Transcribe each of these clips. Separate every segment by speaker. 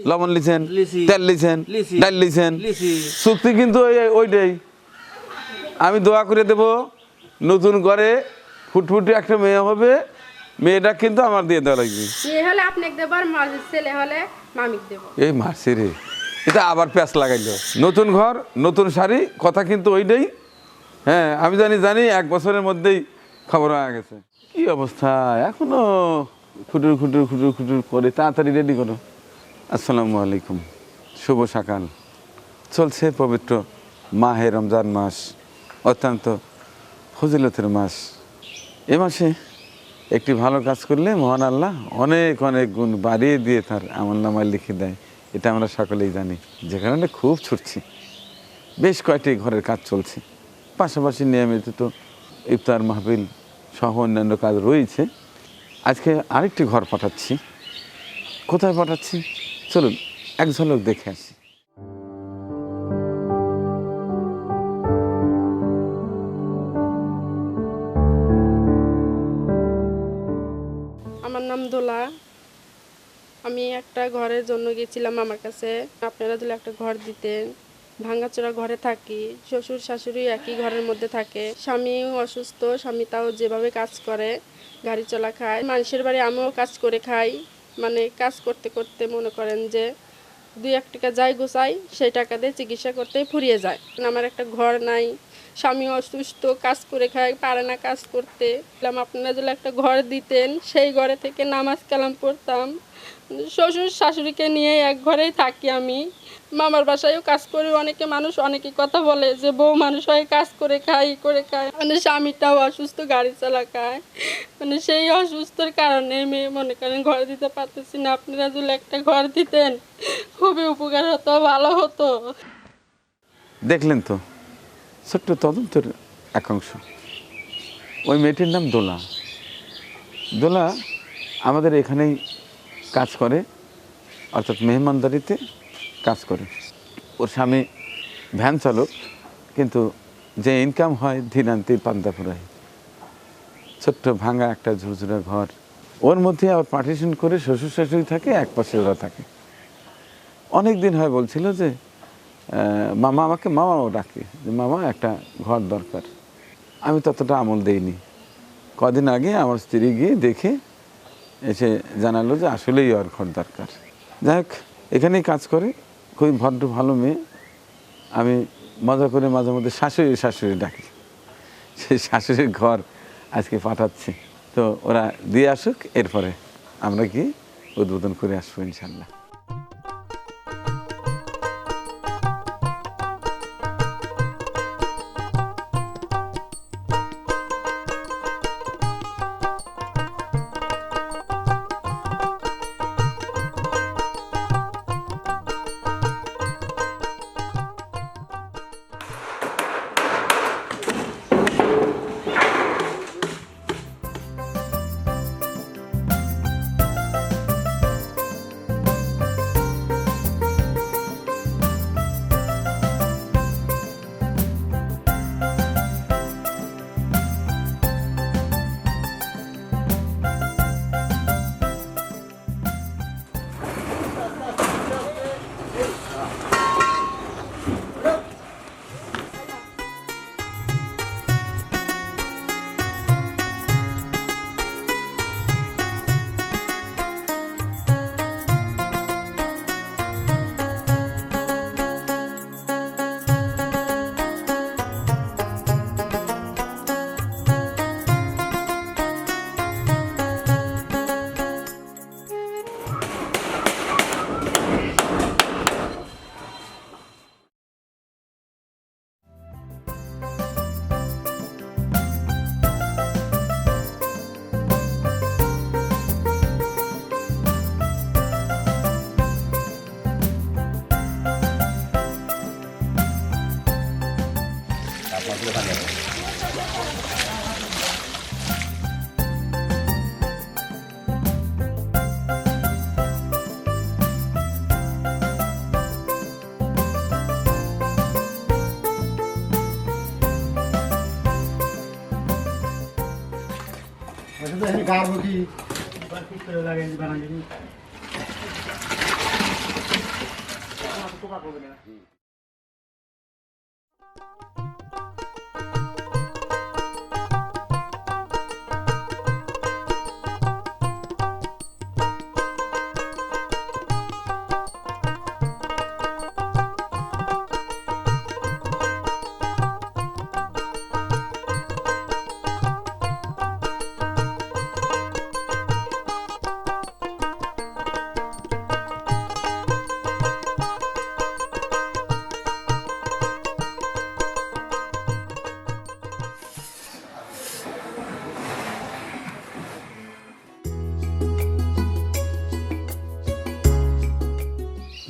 Speaker 1: লবণ লিছেন,
Speaker 2: লিছি।
Speaker 1: তেল লিছেন,
Speaker 2: লিছি।
Speaker 1: ডাল লিছেন,
Speaker 2: লিছি।
Speaker 1: চুক্তি কিন্তু ওইটাই। আমি দোয়া করে দেব, নতুন ঘরে ফুটফুটে একটা মেয়ে হবে, মেয়েটা কিন্তু আমার দিয়ে দেওয়া লাগবে।
Speaker 3: মেয়ে হলে আপনাকে দেবো, আর ছেলে হলে মামিক দেবো।
Speaker 1: এই মাসে রে, এটা আবার প্যাঁচ লাগাইলো। নতুন ঘর, নতুন শাড়ি, কথা কিন্তু ওইটাই। হ্যাঁ, আমি জানি 1 বছরের মধ্যেই খবর হয়ে গেছে। কি অবস্থা এখনো খুটুর খুটুর খুটুর খুটুর করে, তাড়াতাড়ি রেডি করো। আসসালামু আলাইকুম, শুভ সকাল। চলছে পবিত্র মাহে রমজান মাস, অত্যন্ত ফজিলতের মাস। এ মাসে একটি ভালো কাজ করলে মহান আল্লাহ অনেক অনেক গুণ বাড়িয়ে দিয়ে তার আমলনামায় লিখে দেয়, এটা আমরা সকলেই জানি। যে কারণে খুব ছুটছি, বেশ কয়েকটি ঘরের কাজ চলছে, পাশাপাশি নিয়মিত তো ইফতার মাহফিল সহ অন্যান্য কাজ রয়েছে। আজকে আরেকটি ঘর পাঠাচ্ছি। কোথায় পাঠাচ্ছি চলুন এক ঝলক দেখে আসি।
Speaker 3: আমার নাম দোলা। আমি একটা ঘরের জন্য গেছিলাম আমার কাছে। আপনারা যদি একটা ঘর দিতেন। ভাঙাচোরা ঘরে থাকি, শ্বশুর শাশুড়ি একই ঘরের মধ্যে থাকে, স্বামীও অসুস্থ, স্বামী তাও যেভাবে কাজ করে গাড়ি চলা খায়, মানুষের বাড়ি আমিও কাজ করে খাই। মানে কাজ করতে করতে মনে করেন যে 2-1 টাকা যাই গোছাই, সেই টাকা দিয়ে চিকিৎসা করতেই ফুরিয়ে যায়। আমার একটা ঘর নাই, স্বামী অসুস্থ, কাজ করে খায়, পারে না কাজ করতে। আপনারা যদি একটা ঘর দিতেন, সেই ঘরে থেকে নামাজ কালাম পড়তাম। শ্বশুর শাশুড়িকে নিয়ে এক ঘরেই থাকি আমি। মামার বাসায়ও কাজ করি। অনেকে কথা বলে যে বউ মানুষ হয়ে কাজ করে খায় মানে স্বামীটাও অসুস্থ, গাড়ি চালা খায়। মানে সেই অসুস্থর কারণে মেয়ে মনে করেন ঘর দিতে পারতেছি না। আপনারা যদি একটা ঘর দিতেন খুবই উপকার হতো, ভালো হতো।
Speaker 1: দেখলেন তো ছোট্ট তদন্তের একাংশ। ওই মেয়েটির নাম দোলা। দোলা আমাদের এখানেই কাজ করে, অর্থাৎ মেহমানদারিতে কাজ করে। ওর স্বামী ভ্যান চালক, কিন্তু যে ইনকাম হয় ধীরান্তি পান্তা ফুরায়। ছোট্ট ভাঙা একটা ঝুরঝুরা ঘর, ওর মধ্যে আবার পার্টিশন করে শ্বশুর শাশুড়ি থাকে, এক পাশে ওরা থাকে। অনেক দিন হয় বলছিল যে মামা, আমাকে মামাও ডাকে যে মামা একটা ঘর দরকার। আমি ততটা আমল দেইনি। কদিন আগে আমার স্ত্রী গিয়ে দেখে এসে জানালো যে আসলেই ওর ঘর দরকার। যাই হোক, এখানেই কাজ করে, খুবই ভদ্র ভালো মেয়ে। আমি মজা করে মাঝে মধ্যে শাশুড়ি ডাকি। সেই শাশুড়ির ঘর আজকে পাঠাচ্ছি। তো ওরা দিয়ে আসুক, এরপরে আমরা কি উদ্বোধন করে আসবো ইনশাল্লাহ।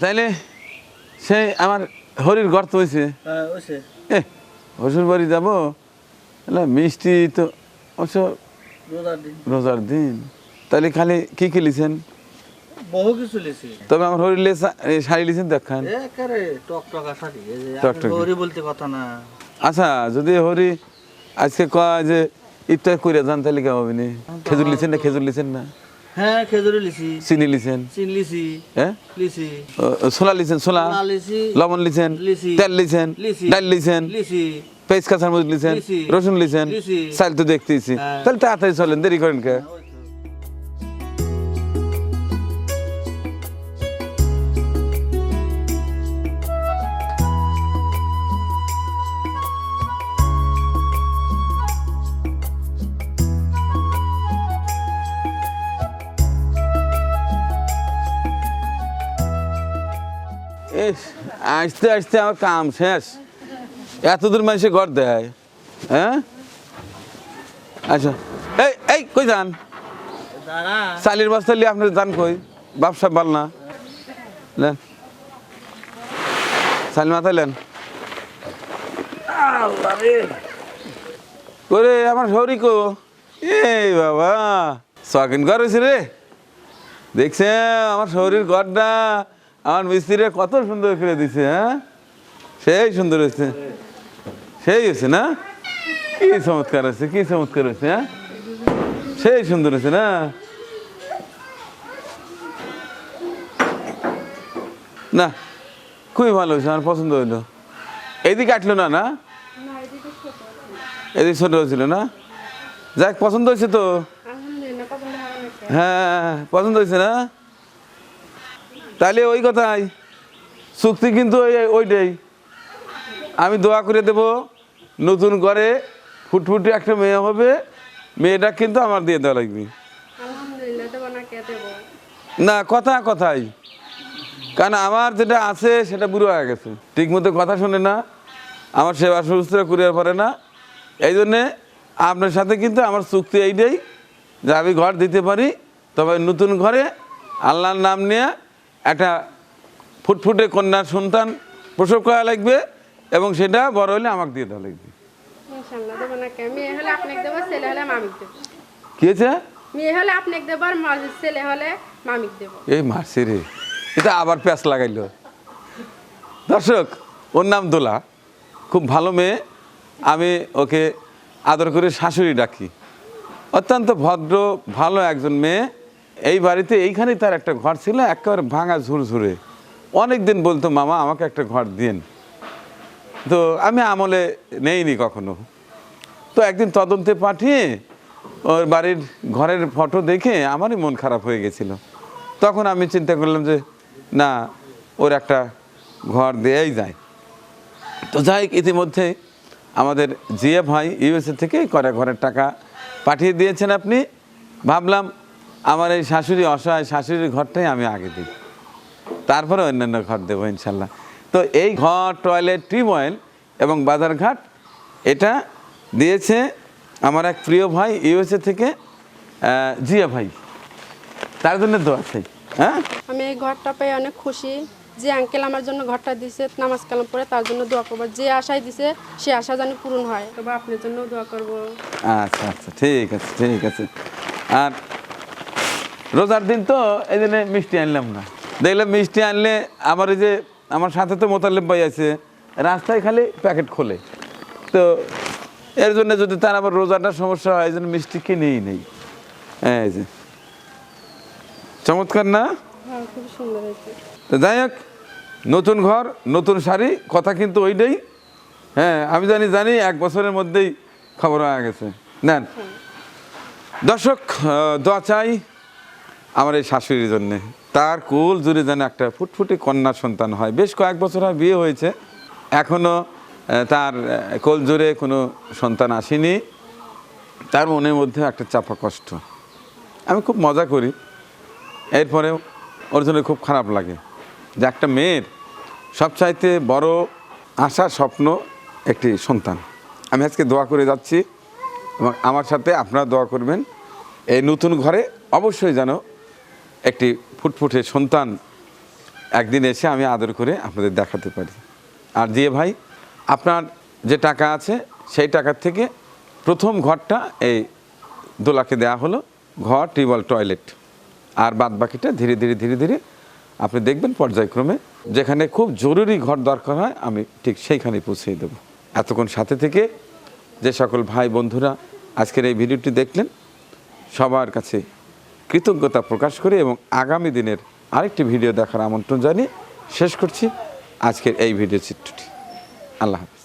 Speaker 1: তাইলে সে আমার হরির গর্ত হয়েছে
Speaker 2: হ্যাঁ ওইসে
Speaker 1: হসুর বাড়ি যাবো মিষ্টি তো অবশ্য
Speaker 2: রোজার দিন
Speaker 1: রোজার দিন তাহলে খালি কি কি লিছেন
Speaker 2: বহু কিছু লিছি
Speaker 1: তবে আমার হরির শাড়ি লিছেন দেখান
Speaker 2: একেবারে টকটকা শাড়ি এই যে
Speaker 1: টকটকে।
Speaker 2: হরি বলতে কথা না
Speaker 1: আচ্ছা যদি হরি আজকে কয় যে ইফতার করে যান তাহলে কেমন হবে নি খেজুর লিছেন না খেজুর লিছেন না
Speaker 2: হ্যাঁ খেজুরি লিছি
Speaker 1: চিনি লিছেন
Speaker 2: চিন লিছি
Speaker 1: হ্যাঁ
Speaker 2: লিছি
Speaker 1: ছোলা লিছেন ছোলা
Speaker 2: ছোলা লিছি
Speaker 1: লবণ লিছেন
Speaker 2: লিছি।
Speaker 1: তেল লিছেন
Speaker 2: লিছি।
Speaker 1: ডাল লিছেন
Speaker 2: লিছি
Speaker 1: পেঁয়াজ কাঁচা মরিচ লিছেন
Speaker 2: লিছি।
Speaker 1: রসুন লিছেন
Speaker 2: লিছি।
Speaker 1: চাল তো দেখতেছি
Speaker 2: হ্যাঁ।
Speaker 1: তাহলে তাড়াতাড়ি চলেন দেরি করেন কে
Speaker 2: ওই তো।
Speaker 1: ইস, আসতে আসতে আমার কাম শেষ এত দূর মানুষে ঘর দেয় হ্যাঁ আচ্ছা এই এই কই যান
Speaker 2: দাঁড়া
Speaker 1: চালির বস্তা নিয়ে আপনার যান কই ব্যবসা ভাল না নেন চালি মাথায় নেন ওরে আমার শরী কো এই বাবা শখিন ঘর হয়েছে রে দেখছে আমার শরীর ঘরটা আমার মিস্ত্রিরে কত সুন্দর করে দিছে হ্যাঁ সেই সুন্দর হয়েছে সেই হয়েছে না কি চমৎকার হয়েছে কি চমৎকার হয়েছে হ্যাঁ সেই সুন্দর হয়েছে না না খুবই ভালো হয়েছে আমার পছন্দ হইলো এদিকে কাটলো না না এদিকে ছোট হয়েছিল না যাক পছন্দ হয়েছে তো
Speaker 3: আলহামদুলিল্লাহ পছন্দ হবে নাকি?
Speaker 1: হ্যাঁ পছন্দ হয়েছে না তাহলে ওই কথাই চুক্তি কিন্তু ওইটাই আমি দোয়া করে দেব নতুন করে ফুটফুটে একটা মেয়ে হবে মেয়েটা কিন্তু আমার দিয়ে দেওয়া লাগবে
Speaker 3: আলহামদুলিল্লাহ দেবো না কে দেবো
Speaker 1: না কথা কথাই কারণ আমার যেটা আছে সেটা বুড়ো হয়ে গেছে ঠিক মতো কথা শোনে না আমার সেবা শুশ্রূষা করিয়া পারে না এই জন্যে আপনার সাথে কিন্তু আমার চুক্তি এইটাই যে আমি ঘর দিতে পারি তবে নতুন ঘরে আল্লাহর নাম নিয়ে একটা ফুটফুটে কন্যার সন্তান প্রসব করা লাগবে এবং সেটা বড় হলে আমাকে দিয়ে দেওয়া লাগবে
Speaker 3: ইনশাআল্লাহ দেবো না কে মেয়ে হলে আপনাকে দেবো ছেলে হলে মামিক দেবো
Speaker 1: কি হয়েছে
Speaker 3: মেয়ে হলে আপনাকে দেবো আর ছেলে হলে মামিক দেবো
Speaker 1: এই মারছে রে এটা আবার প্যাঁচ লাগাইলো দর্শক ওর নাম দোলা খুব ভালো মেয়ে আমি ওকে আদর করে শাশুড়ি ডাকি অত্যন্ত ভদ্র ভালো একজন মেয়ে এই বাড়িতে এইখানেই তার একটা ঘর ছিল একেবারে ভাঙা ঝুরঝুরে অনেক দিন বলতো মামা আমাকে একটা ঘর দিন তো আমি আমলে নেইনি কখনো তো একদিন তদন্তে পাঠিয়ে ওর বাড়ির ঘরের ফটো দেখে আমারই মন খারাপ হয়ে গেছিল তখন আমি চিন্তা করলাম যে না ওর একটা ঘর দেয়াই যায় তো যাই হোক ইতিমধ্যে আমাদের জিয়া ভাই ইউএসএ থেকে ঘরের টাকা পাঠিয়ে দিয়েছেন আপনি ভাবলাম আমার এই শাশুড়ি অসহায় শাশুড়ির ঘরটাই আমি আগে দিই তারপরে অন্যান্য ঘর দেবো ইনশাল্লাহ তো এই ঘর টয়লেট টিউবওয়েল এবং বাজারঘাট এটা দিয়েছে আমার এক প্রিয় ভাই ইউএসএ থেকে জিয়া ভাই তার জন্য তো আছে হ্যাঁ
Speaker 3: আমি এই ঘরটা পেয়ে অনেক খুশি যে আঙ্কেল আমার জন্য ঘরটা দিছে নামাজ কালাম পড়ে তার জন্য দোয়া করবো যে আশায় দিছে সে আশা যেন পূরণ হয় তবে আপনার জন্য দোয়া করবো
Speaker 1: আচ্ছা আচ্ছা ঠিক আছে আর রোজার দিন তো এই জন্য মিষ্টি আনলাম না দেখলাম মিষ্টি আনলে আমার এই যে আমার সাথে তো মোতালেব ভাই আছে রাস্তায় খালি প্যাকেট খোলে তো এর জন্য যদি তার আবার রোজাটার সমস্যা হয় এই জন্য মিষ্টি কিনেই নেই এই যে চমৎকার না
Speaker 3: হ্যাঁ খুব সুন্দর হয়েছে
Speaker 1: তো যাই হোক নতুন ঘর নতুন শাড়ি, কথা কিন্তু ওইটাই। হ্যাঁ, আমি জানি 1 বছরের মধ্যেই খবর হয়ে গেছে। নেন দর্শক, দোয়া চাই আমার এই শাশুড়ির জন্যে, তার কোল জুড়ে যেন একটা ফুটফুটে কন্যা সন্তান হয়। বেশ কয়েক বছর হয় বিয়ে হয়েছে, এখনও তার কোল জুড়ে কোনো সন্তান আসেনি। তার মনের মধ্যে একটা চাপা কষ্ট। আমি খুব মজা করি, এরপরেও ওর জন্য খুব খারাপ লাগে যে একটা মেয়ের সবচাইতে বড় আশা স্বপ্ন একটি সন্তান। আমি আজকে দোয়া করে যাচ্ছি এবং আমার সাথে আপনারা দোয়া করবেন এই নতুন ঘরে অবশ্যই যেন একটি ফুটফুটে সন্তান একদিন এসে আমি আদর করে আপনাদের দেখাতে পারি। আর দিয়ে ভাই, আপনার যে টাকা আছে সেই টাকার থেকে প্রথম ঘরটা এই দোলাকে দেয়া হলো, ঘর, টিউবওয়েল, টয়লেট, আর বাদ বাকিটা ধীরে ধীরে আপনি দেখবেন পর্যায়ক্রমে যেখানে খুব জরুরি ঘর দরকার হয় আমি ঠিক সেইখানে পৌঁছে দেব। এতক্ষণ সাথে থেকে যে সকল ভাই বন্ধুরা আজকের এই ভিডিওটি দেখলেন, সবার কাছে কৃতজ্ঞতা প্রকাশ করে এবং আগামী দিনের আরেকটি ভিডিও দেখার আমন্ত্রণ জানিয়ে শেষ করছি আজকের এই ভিডিও চিত্রটি। আল্লাহ হাফেজ।